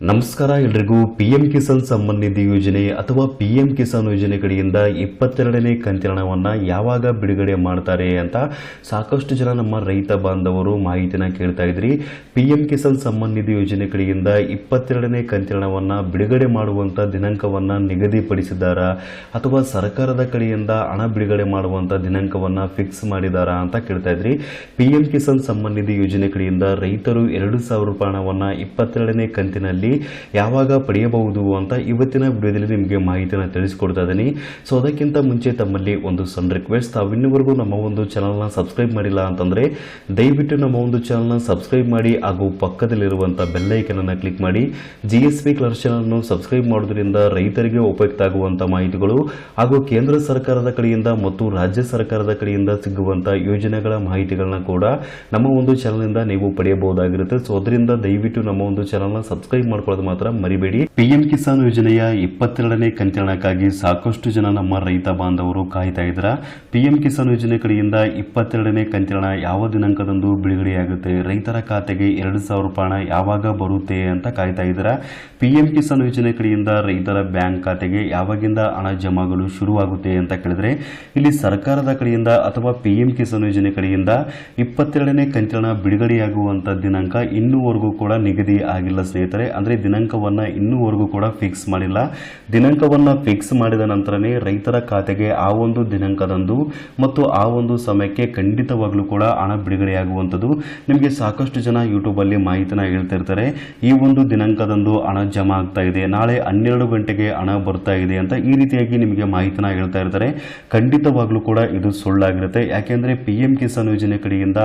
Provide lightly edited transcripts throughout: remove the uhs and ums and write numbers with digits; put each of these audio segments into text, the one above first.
ನಮಸ್ಕಾರ ಎಲ್ರಿಗೂ ಪಿಎಂ ಕಿಸಾನ್ ಸಮ್ಮಾನ್ ನಿಧಿ ಯೋಜನೆ ಅಥವಾ ಪಿಎಂ ಕಿಸಾನ್ ಯೋಜನೆ ಕಡೆಯಿಂದ 22ನೇ ಕಂತಿನ ಹಣವನ್ನು ಯಾವಾಗ ಬಿಡುಗಡೆ ಮಾಡ್ತಾರೆ ಅಂತ ಸಾಕಷ್ಟು ಜನ ನಮ್ಮ ರೈತ ಬಾಂಧವರು ಮಾಹಿತಿನ ಕೇಳ್ತಾ ಇದ್ರಿ. ಪಿಎಂ ಕಿಸಾನ್ ಸಮ್ಮಾನ್ ನಿಧಿ ಯೋಜನೆ ಕಡೆಯಿಂದ 22ನೇ ಕಂತಿನ ಹಣವನ್ನು ಬಿಡುಗಡೆ ಮಾಡುವಂತ ದಿನಾಂಕವನ್ನು ನಿಗದಿಪಡಿಸಿದ್ದಾರಾ ಅಥವಾ ಸರ್ಕಾರದ ಕಡೆಯಿಂದ ಹಣ ಬಿಡುಗಡೆ ಮಾಡುವಂತ ದಿನಾಂಕವನ್ನು ಫಿಕ್ಸ್ ಮಾಡಿದಾರಾ ಅಂತ ಕೇಳ್ತಾ ಇದ್ರಿ. ಪಿಎಂ ಕಿಸಾನ್ ಸಮ್ಮಾನ್ ನಿಧಿ ಯೋಜನೆ ಕಡೆಯಿಂದ ರೈತರು 2,000 ರೂಪಾಯಿ ಹಣವನ್ನು 22ನೇ ಕಂತಿನಲ್ಲಿ ಯಾವಾಗ ಪಡೆಯಬಹುದು ಅಂತ ಇವತ್ತಿನ ವಿಡಿಯೋದಲ್ಲಿ ನಿಮಗೆ ಮಾಹಿತಿನ ತಿಳಿಸಿಕೊಡ್ತಾ ಇದ್ದೀನಿ. ಸೊ ಅದಕ್ಕಿಂತ ಮುಂಚೆ ತಮ್ಮಲ್ಲಿ ಒಂದು ಸಣ್ಣ ರಿಕ್ವೆಸ್ಟ್, ತಾವು ಇನ್ನೂವರೆಗೂ ನಮ್ಮ ಒಂದು ಚಾನಲ್ನ ಸಬ್ಸ್ಕ್ರೈಬ್ ಮಾಡಿಲ್ಲ ಅಂತಂದ್ರೆ ದಯವಿಟ್ಟು ನಮ್ಮ ಒಂದು ಚಾನಲ್ನ ಸಬ್ಸ್ಕ್ರೈಬ್ ಮಾಡಿ ಹಾಗೂ ಪಕ್ಕದಲ್ಲಿರುವಂತಹ ಬೆಲ್ ಐಕಾನ್ ಅನ್ನು ಕ್ಲಿಕ್ ಮಾಡಿ. GSP ಕ್ಲರ್ಕ್ ಚಾನಲ್ ಅನ್ನು ಸಬ್ಸ್ಕ್ರೈಬ್ ಮಾಡೋದ್ರಿಂದ ರೈತರಿಗೆ ಉಪಯುಕ್ತ ಆಗುವಂತಹ ಮಾಹಿತಿಗಳು ಹಾಗೂ ಕೇಂದ್ರ ಸರ್ಕಾರದ ಕಡೆಯಿಂದ ಮತ್ತು ರಾಜ್ಯ ಸರ್ಕಾರದ ಕಡೆಯಿಂದ ಸಿಗುವಂತಹ ಯೋಜನೆಗಳ ಮಾಹಿತಿಗಳನ್ನ ಕೂಡ ನಮ್ಮ ಒಂದು ಚಾನಲ್ನಿಂದ ನೀವು ಪಡೆಯಬಹುದಾಗಿರುತ್ತೆ. ಸೊ ಅದರಿಂದ ದಯವಿಟ್ಟು ನಮ್ಮ ಒಂದು ಚಾನಲ್ನ ಸಬ್ಸ್ಕ್ರೈಬ್ ಮಾಡ್ಕೊಳ್ಳೋದು ಮಾತ್ರ ಮರಿಬೇಡಿ. ಪಿಎಂ ಕಿಸಾನ್ ಯೋಜನೆಯ 22ನೇ ಕಂತಿನ ಹಣಕ್ಕಾಗಿ ಸಾಕಷ್ಟು ಜನ ನಮ್ಮ ರೈತ ಬಾಂಧವರು ಕಾಯ್ತಾ ಇದ್ರ. ಪಿಎಂ ಕಿಸಾನ್ ಯೋಜನೆ ಕಡೆಯಿಂದ 22ನೇ ಕಂತಿನ ಹಣ ಯಾವ ದಿನಾಂಕದಂದು ಬಿಡುಗಡೆಯಾಗುತ್ತೆ, ರೈತರ ಖಾತೆಗೆ 2,000 ರೂಪಾಯಿ ಹಣ ಯಾವಾಗ ಬರುತ್ತೆ ಅಂತ ಕಾಯ್ತಾ ಇದ್ರ. ಪಿಎಂ ಕಿಸಾನ್ ಯೋಜನೆ ಕಡೆಯಿಂದ ರೈತರ ಬ್ಯಾಂಕ್ ಖಾತೆಗೆ ಯಾವಾಗಿಂದ ಹಣ ಜಮಾಗಲು ಶುರುವಾಗುತ್ತೆ ಅಂತ ಕೇಳಿದ್ರೆ ಇಲ್ಲಿ ಸರ್ಕಾರದ ಕಡೆಯಿಂದ ಅಥವಾ ಪಿಎಂ ಕಿಸಾನ್ ಯೋಜನೆ ಕಡೆಯಿಂದ 22ನೇ ಕಂತಿನ ಹಣ ಬಿಡುಗಡೆಯಾಗುವಂತ ದಿನಾಂಕ ಇನ್ನೂವರೆಗೂ ಕೂಡ ನಿಗದಿ ಆಗಿಲ್ಲ ಸ್ನೇಹಿತರೆ. ಅಂದ್ರೆ ದಿನಾಂಕವನ್ನ ಇನ್ನೂವರೆಗೂ ಕೂಡ ಫಿಕ್ಸ್ ಮಾಡಿಲ್ಲ. ದಿನಾಂಕವನ್ನ ಫಿಕ್ಸ್ ಮಾಡಿದ ನಂತರನೇ ರೈತರ ಖಾತೆಗೆ ಆ ಒಂದು ದಿನಾಂಕದಂದು ಮತ್ತು ಆ ಒಂದು ಸಮಯಕ್ಕೆ ಖಂಡಿತವಾಗ್ಲೂ ಕೂಡ ಹಣ ಬಿಡುಗಡೆಯಾಗುವಂಥದ್ದು. ನಿಮಗೆ ಸಾಕಷ್ಟು ಜನ ಯೂಟ್ಯೂಬ್ ಅಲ್ಲಿ ಮಾಹಿತಿನ ಹೇಳ್ತಾ ಇರ್ತಾರೆ, ಈ ಒಂದು ದಿನಾಂಕದಂದು ಹಣ ಜಮಾ ಆಗ್ತಾ ಇದೆ, ನಾಳೆ 12 ಗಂಟೆಗೆ ಹಣ ಬರ್ತಾ ಇದೆ ಅಂತ ಈ ರೀತಿಯಾಗಿ ನಿಮಗೆ ಮಾಹಿತಿನ ಹೇಳ್ತಾ ಇರ್ತಾರೆ. ಖಂಡಿತವಾಗ್ಲೂ ಕೂಡ ಇದು ಸುಳ್ಳಾಗಿರುತ್ತೆ. ಯಾಕೆಂದ್ರೆ ಪಿಎಂ ಕಿಸಾನ್ ಯೋಜನೆ ಕಡೆಯಿಂದ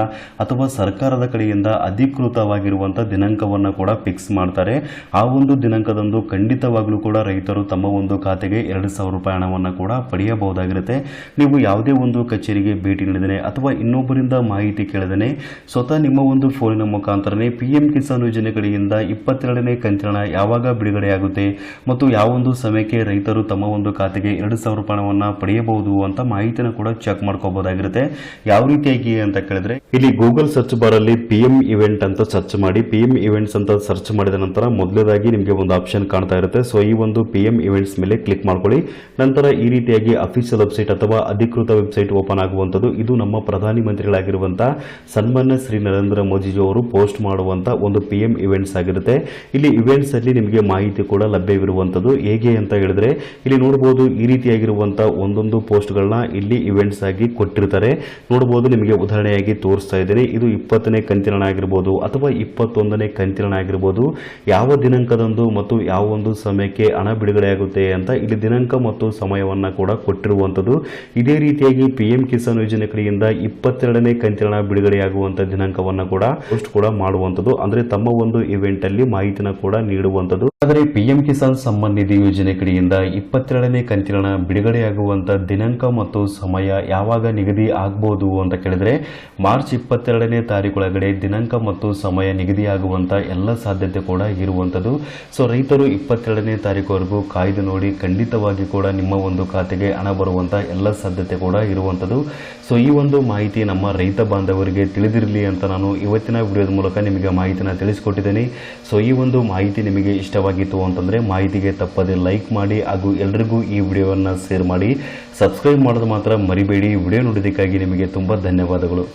ಅಥವಾ ಸರ್ಕಾರದ ಕಡೆಯಿಂದ ಅಧಿಕೃತವಾಗಿರುವಂತಹ ದಿನಾಂಕವನ್ನ ಕೂಡ ಫಿಕ್ಸ್ ಮಾಡ್ತಾರೆ. ಆ ಒಂದು ದಿನಾಂಕದಂದು ಖಂಡಿತವಾಗ್ಲೂ ಕೂಡ ರೈತರು ತಮ್ಮ ಒಂದು ಖಾತೆಗೆ 2,000 ರೂಪಾಯಿ ಹಣವನ್ನು ಕೂಡ ಪಡೆಯಬಹುದಾಗಿರುತ್ತೆ. ನೀವು ಯಾವುದೇ ಒಂದು ಕಚೇರಿಗೆ ಭೇಟಿ ನೀಡಿದರೆ ಅಥವಾ ಇನ್ನೊಬ್ಬರಿಂದ ಮಾಹಿತಿ ಕೇಳಿದರೆ ಸ್ವತಃ ನಿಮ್ಮ ಒಂದು ಫೋನಿನ ಮುಖಾಂತರನೇ ಪಿಎಂ ಕಿಸಾನ್ ಯೋಜನೆ ಕಡೆಯಿಂದ 22ನೇ ಕಂತಿನ ಹಣ ಯಾವಾಗ ಬಿಡುಗಡೆಯಾಗುತ್ತೆ ಮತ್ತು ಯಾವ ಒಂದು ಸಮಯಕ್ಕೆ ರೈತರು ತಮ್ಮ ಒಂದು ಖಾತೆಗೆ 2,000 ರೂಪಾಯಿ ಹಣವನ್ನು ಪಡೆಯಬಹುದು ಅಂತ ಮಾಹಿತಿನ ಕೂಡ ಚೆಕ್ ಮಾಡ್ಕೋಬಹುದಾಗಿರುತ್ತೆ. ಯಾವ ರೀತಿಯಾಗಿ ಅಂತ ಕೇಳಿದ್ರೆ ಇಲ್ಲಿ ಗೂಗಲ್ ಸರ್ಚ್ ಬಾರ್ ಅಲ್ಲಿ ಪಿಎಂ ಇವೆಂಟ್ ಅಂತ ಸರ್ಚ್ ಮಾಡಿ, ಪಿಎಂ ಇವೆಂಟ್ಸ್ ಅಂತ ಸರ್ಚ್ ಮಾಡಿದ ನಂತರ ಮೊದಲನೇದಾಗಿ ನಿಮಗೆ ಒಂದು ಆಪ್ಷನ್ ಕಾಣ್ತಾ ಇರುತ್ತೆ. ಸೊ ಈ ಒಂದು ಪಿಎಂ ಇವೆಂಟ್ಸ್ ಮೇಲೆ ಕ್ಲಿಕ್ ಮಾಡ್ಕೊಳ್ಳಿ. ನಂತರ ಈ ರೀತಿಯಾಗಿ ಅಫಿಷಿಯಲ್ ವೆಬ್ಸೈಟ್ ಅಥವಾ ಅಧಿಕೃತ ವೆಬ್ಸೈಟ್ ಓಪನ್ ಆಗುವಂತದ್ದು. ಇದು ನಮ್ಮ ಪ್ರಧಾನಿ ಮಂತ್ರಿಗಳಾಗಿರುವಂತಹ ಸನ್ಮಾನ್ಯ ಶ್ರೀ ನರೇಂದ್ರ ಮೋದಿಜಿ ಅವರು ಪೋಸ್ಟ್ ಮಾಡುವಂತಹ ಒಂದು ಪಿಎಂ ಇವೆಂಟ್ಸ್ ಆಗಿರುತ್ತೆ. ಇಲ್ಲಿ ಇವೆಂಟ್ಸ್ ಅಲ್ಲಿ ನಿಮಗೆ ಮಾಹಿತಿ ಕೂಡ ಲಭ್ಯವಿರುವಂತದ್ದು. ಹೇಗೆ ಅಂತ ಹೇಳಿದ್ರೆ ಇಲ್ಲಿ ನೋಡಬಹುದು, ಈ ರೀತಿಯಾಗಿರುವಂತಹ ಒಂದೊಂದು ಪೋಸ್ಟ್ ಗಳನ್ನ ಇಲ್ಲಿ ಇವೆಂಟ್ಸ್ ಆಗಿ ಕೊಟ್ಟಿರ್ತಾರೆ. ನೋಡಬಹುದು, ನಿಮಗೆ ಉದಾಹರಣೆಯಾಗಿ ತೋರಿಸ್ತಾ ಇದ್ದೀನಿ. ಇದು 20ನೇ ಕಂತಿನ ಹಣ ಆಗಿರಬಹುದು ಅಥವಾ 21ನೇ ಕಂತಿನ ಹಣ ಆಗಿರಬಹುದು. ಯಾವ ದಿನಾಂಕದಂದು ಮತ್ತು ಯಾವ ಒಂದು ಸಮಯಕ್ಕೆ ಹಣ ಬಿಡುಗಡೆಯಾಗುತ್ತೆ ಅಂತ ಇಲ್ಲಿ ದಿನಾಂಕ ಮತ್ತು ಸಮಯವನ್ನ ಕೂಡ ಕೊಟ್ಟಿರುವಂತದ್ದು. ಇದೇ ರೀತಿಯಾಗಿ ಪಿಎಂ ಕಿಸಾನ್ ಯೋಜನೆ ಕಡೆಯಿಂದ 22ನೇ ಕಂತಿನ ಹಣ ಬಿಡುಗಡೆಯಾಗುವಂತ ದಿನಾಂಕವನ್ನ ಕೂಡ ಪೋಸ್ಟ್ ಕೂಡ ಮಾಡುವಂತದ್ದು. ಅಂದ್ರೆ ತಮ್ಮ ಒಂದು ಇವೆಂಟ್ ಅಲ್ಲಿ ಮಾಹಿತಿನ ಕೂಡ ನೀಡುವಂತದ್ದು. ಆದರೆ ಪಿಎಂ ಕಿಸಾನ್ ಸಮ್ಮಾನ್ ನಿಧಿ ಯೋಜನೆ ಕಡೆಯಿಂದ 22ನೇ ಕಂತಿನ ಹಣ ಬಿಡುಗಡೆಯಾಗುವಂತ ದಿನಾಂಕ ಮತ್ತು ಸಮಯ ಯಾವಾಗ ನಿಗದಿ ಆಗಬಹುದು ಅಂತ ಕೇಳಿದ್ರೆ ಮಾರ್ಚ್ 22ನೇ ತಾರೀಕೊಳಗಡೆ ದಿನಾಂಕ ಮತ್ತು ಸಮಯ ನಿಗದಿಯಾಗುವಂತ ಎಲ್ಲ ಸಾಧ್ಯತೆ ಕೂಡ ಇರುವಂತದ್ದು. ಸೊ ರೈತರು 22ನೇ ತಾರೀಕುವರೆಗೂ ಕಾಯ್ದು ನೋಡಿ, ಖಂಡಿತವಾಗಿ ಕೂಡ ನಿಮ್ಮ ಒಂದು ಖಾತೆಗೆ ಹಣ ಬರುವಂತ ಎಲ್ಲ ಸಾಧ್ಯತೆ ಕೂಡ ಇರುವಂತದ್ದು. ಸೊ ಈ ಒಂದು ಮಾಹಿತಿ ನಮ್ಮ ರೈತ ಬಾಂಧವರಿಗೆ ತಿಳಿದಿರಲಿ ಅಂತ ನಾನು ಇವತ್ತಿನ ವಿಡಿಯೋದ ಮೂಲಕ ನಿಮಗೆ ಮಾಹಿತಿನ ತಿಳಿಸಿಕೊಟ್ಟಿದ್ದೇನೆ. ಸೊ ಈ ಒಂದು ಮಾಹಿತಿ ನಿಮಗೆ ಇಷ್ಟವಾಗಿತ್ತು ಅಂತಂದ್ರೆ ಮಾಹಿತಿಗೆ ತಪ್ಪದೆ ಲೈಕ್ ಮಾಡಿ ಹಾಗೂ ಎಲ್ರಿಗೂ ಈ ವಿಡಿಯೋವನ್ನು ಶೇರ್ ಮಾಡಿ. ಸಬ್ಸ್ಕ್ರೈಬ್ ಮಾಡೋದು ಮಾತ್ರ ಮರಿಬೇಡಿ. ವಿಡಿಯೋ ನೋಡೋದಕ್ಕಾಗಿ ನಿಮಗೆ ತುಂಬಾ ಧನ್ಯವಾದಗಳು.